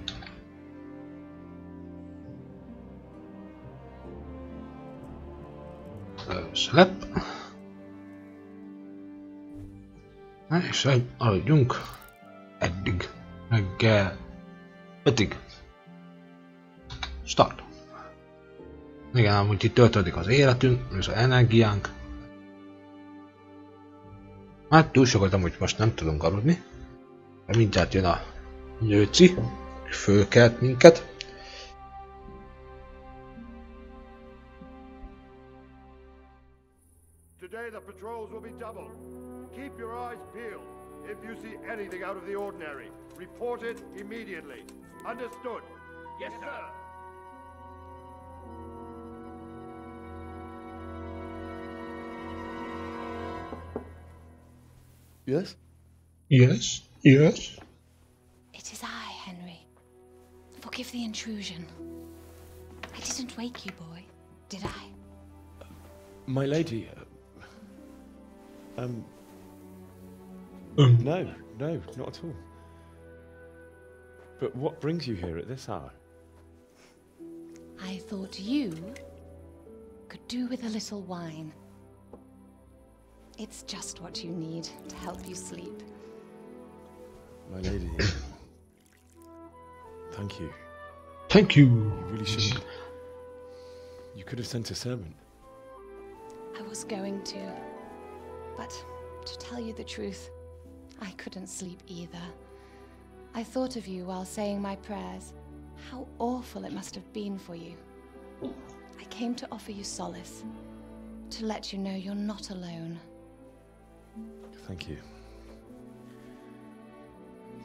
Slep. És aludjunk. Eddig. Reggel 5-ig. Start. Igen, amúgy itt töltődik az életünk, és az energiánk. Hát túl sokat amúgy most nem tudunk aludni. De mindjárt jön a nyőci, fölkelt minket. Today the patrols will be doubled. Keep your eyes peeled. If you see anything out of the ordinary, report it immediately. Understood? Yes, sir. Yes? Yes, yes. It is I, Henry. Forgive the intrusion. I didn't wake you, boy, did I? My lady, no, not at all. But what brings you here at this hour? I thought you could do with a little wine. It's just what you need to help you sleep. My lady, thank you. Thank you. You really shouldn't. You could have sent a servant. I was going to, but to tell you the truth, I couldn't sleep either. I thought of you while saying my prayers. How awful it must have been for you. I came to offer you solace, to let you know you're not alone. Thank you.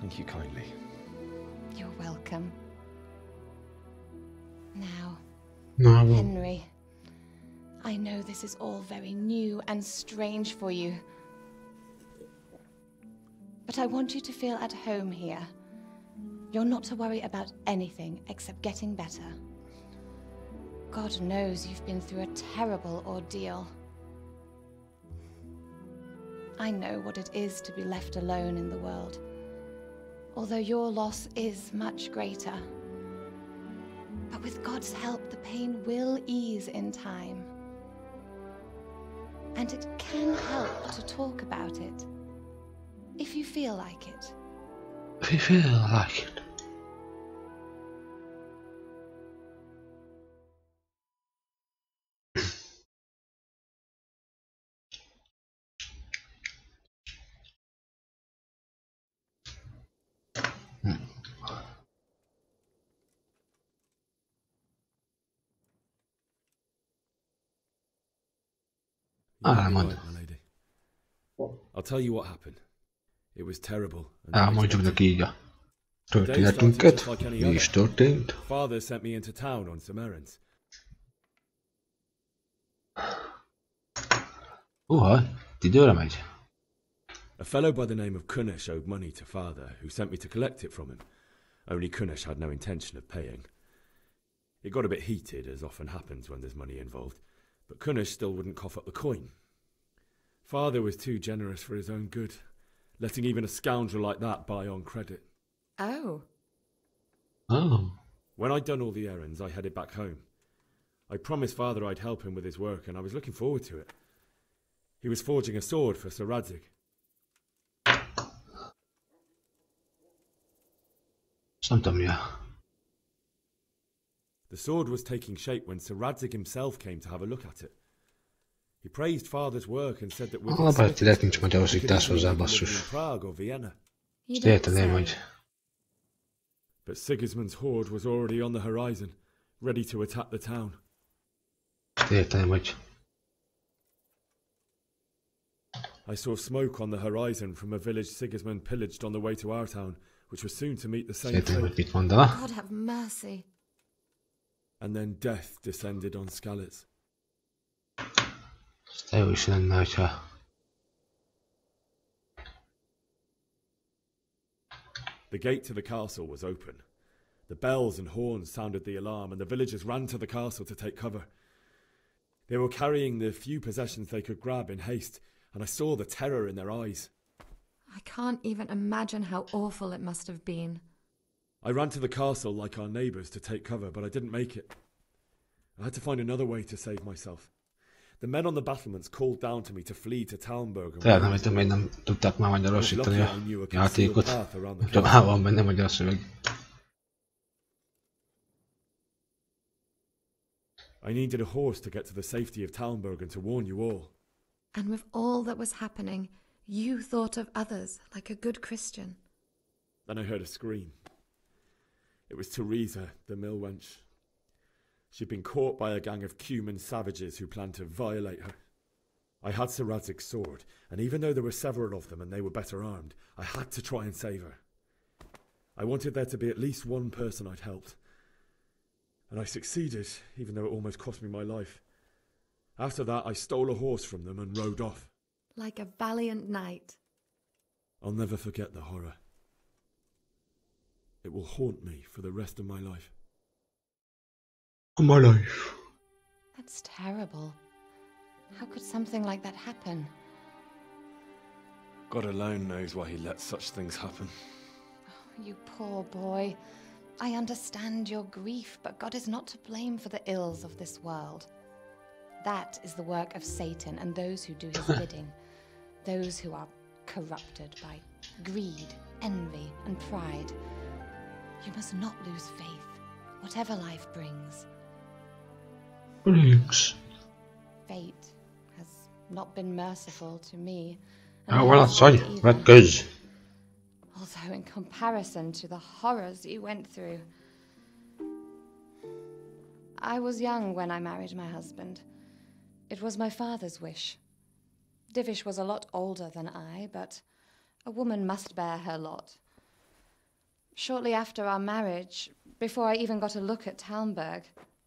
Thank you kindly. You're welcome. Now, No. Henry, I know this is all very new and strange for you. But I want you to feel at home here. You're not to worry about anything except getting better. God knows you've been through a terrible ordeal. I know what it is to be left alone in the world, although your loss is much greater. But with God's help, the pain will ease in time. And it can help to talk about it, if you feel like it. If you feel like it. My lady. I'll tell you what happened. It was terrible. Elmondjuk neki így a történetünket, mi is történt. Father sent me into town on some errands. Időre megy. A fellow by the name of Kunish owed money to father, who sent me to collect it from him. Only Kunish had no intention of paying. It got a bit heated, as often happens when there's money involved, but Kunish still wouldn't cough up the coin. Father was too generous for his own good, letting even a scoundrel like that buy on credit. Oh. When I'd done all the errands, I headed back home. I promised father I'd help him with his work, and I was looking forward to it. He was forging a sword for Sir Radzig. The sword was taking shape when Sir Radzig himself came to have a look at it. He praised father's work and said that with Lehet nincs magyarosítás hozzá, basszus. Prague or Vienna. Érteném, hogy... But Sigismund's horde was already on the horizon, ready to attack the town. Érteném, hogy... I saw smoke on the horizon from a village Sigismund pillaged on the way to our town, which was soon to meet the same fate. God have mercy. And then death descended on Skalitz. Jó is lenne, hogyha... The gate to the castle was open. The bells and horns sounded the alarm, and the villagers ran to the castle to take cover. They were carrying the few possessions they could grab in haste, and I saw the terror in their eyes. I can't even imagine how awful it must have been. I ran to the castle like our neighbours to take cover, but I didn't make it. I had to find another way to save myself. The men on the battlements called down to me to flee to Talmberg. Szerintem még nem tudták már magyarosítani a játékot. Már van benne magyar szöveg. I needed a horse to get to the safety of Talmberg and to warn you all. And with all that was happening, you thought of others like a good Christian. Then I heard a scream. It was Teresa, the mill wench. She'd been caught by a gang of Cuman savages who planned to violate her. I had Sir Radzig's sword, and even though there were several of them and they were better armed, I had to try and save her. I wanted there to be at least one person I'd helped. And I succeeded, even though it almost cost me my life. After that, I stole a horse from them and rode off. Like a valiant knight. I'll never forget the horror. It will haunt me for the rest of my life. My life. That's terrible. How could something like that happen? God alone knows why he lets such things happen. Oh, you poor boy. I understand your grief, but God is not to blame for the ills of this world. That is the work of Satan and those who do his bidding. Those who are corrupted by greed, envy, and pride. You must not lose faith, whatever life brings. Fate has not been merciful to me. Oh, well, sorry, that goes. Although in comparison to the horrors you went through. I was young when I married my husband. It was my father's wish. Divish was a lot older than I, but a woman must bear her lot. Shortly after our marriage, before I even got a look at Talmberg,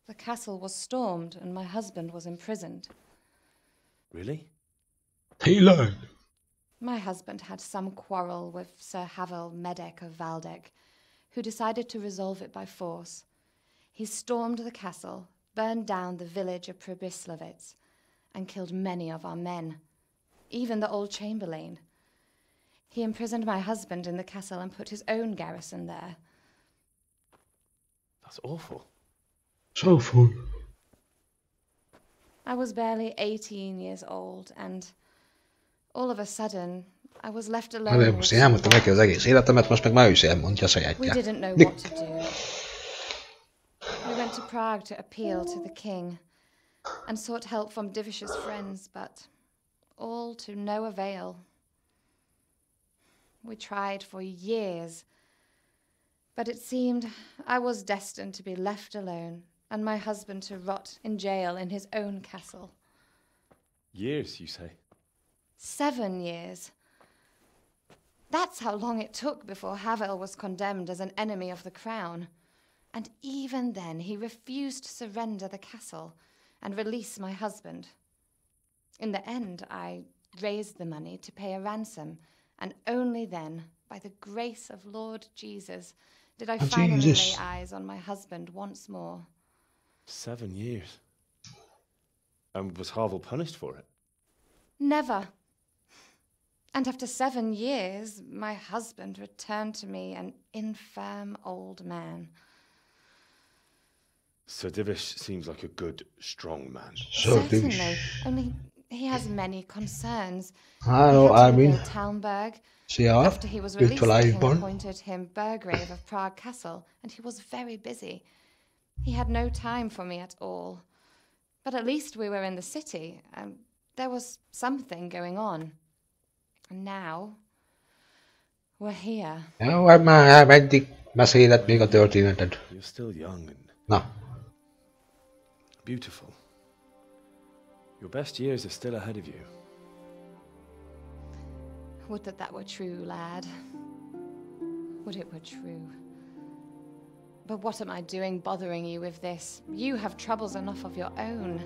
the castle was stormed and my husband was imprisoned. Really? He lied. My husband had some quarrel with Sir Havel Medek of Valdek, who decided to resolve it by force. He stormed the castle, burned down the village of Pribyslavitz, and killed many of our men, even the old chamberlain. He imprisoned my husband in the castle and put his own garrison there. That's awful. So awful. I was barely 18 years old, and all of a sudden, I was left alone. Most én elmondtam neki az egész életemet, most meg már ő is elmondja a sajátját. We didn't know what to do. We went to Prague to appeal to the king, and sought help from Divish's friends, but all to no avail. We tried for years, but it seemed I was destined to be left alone, and my husband to rot in jail in his own castle. Years, you say? 7 years. That's how long it took before Havel was condemned as an enemy of the crown. And even then he refused to surrender the castle and release my husband. In the end, I raised the money to pay a ransom, and only then, by the grace of Lord Jesus, did I finally lay eyes on my husband once more. 7 years? And was Havel punished for it? Never. And after 7 years, my husband returned to me an infirm old man. Sir Divish seems like a good, strong man. Certainly, only he has many concerns. I mean, Talmberg. Ja, After he was released, the king appointed him Burgrave of Prague Castle, and he was very busy. He had no time for me at all. But at least we were in the city, and there was something going on. And now, we're here. Ja, már eddig meséled még a történeted. You're still young and Na. beautiful. Your best years are still ahead of you. Would that that were true, lad. Would it were true. But what am I doing bothering you with this? You have troubles enough of your own.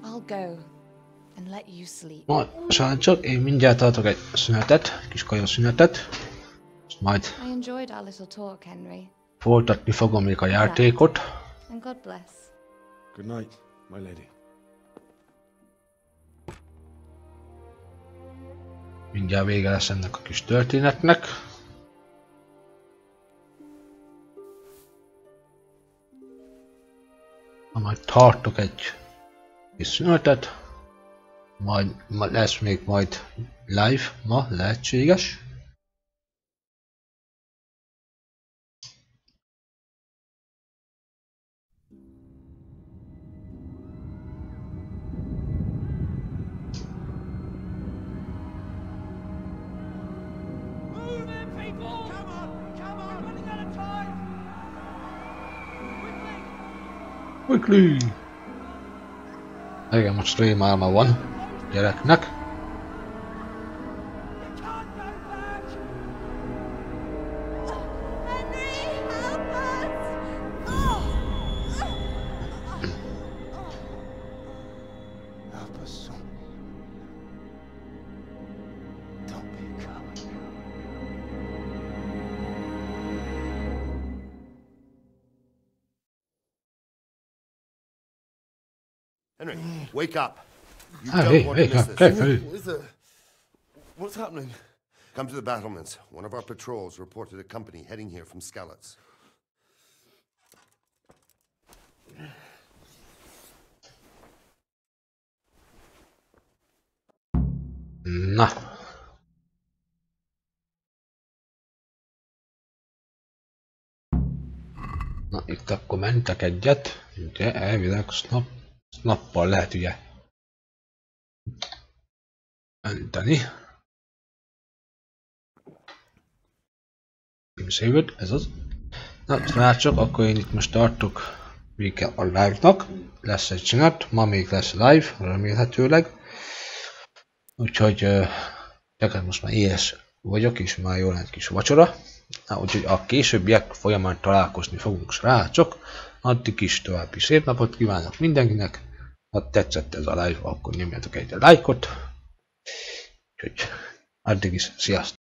I'll go and let you sleep. Srácok, én mindjárt tartok egy szünetet, kis kajaszünetet. Majd. I enjoyed our little talk, Henry. Folytatni fogom még a játékot. And God bless. Good night, my lady. Mindjárt vége lesz ennek a kis történetnek. Majd tartok egy kis szünetet. Majd lesz még live ma, lehetséges. Quickly! Igen, most rémálma van gyereknek. Henry, wake up. You Hey, don't want to hey, miss this. hey. What is it? What's happening? Come to the battlements. One of our patrols reported a company heading here from Skalitz. Na. Na, itt akkor mentek egyet. Ugye, elvileg snappal lehet ugye menteni. Szévőd, ez az. Na, srácok, akkor én itt most tartok vége a live-nak. Lesz egy csinat, ma még lesz live, remélhetőleg. Úgyhogy neked most már éhes vagyok, és már jól egy kis vacsora. Na, úgyhogy a későbbiek folyamán találkozni fogunk, srácok. Addig is további szép napot kívánok mindenkinek. Ha tetszett ez a live, akkor nyomjatok egy lájkot. Úgyhogy addig is, sziasztok!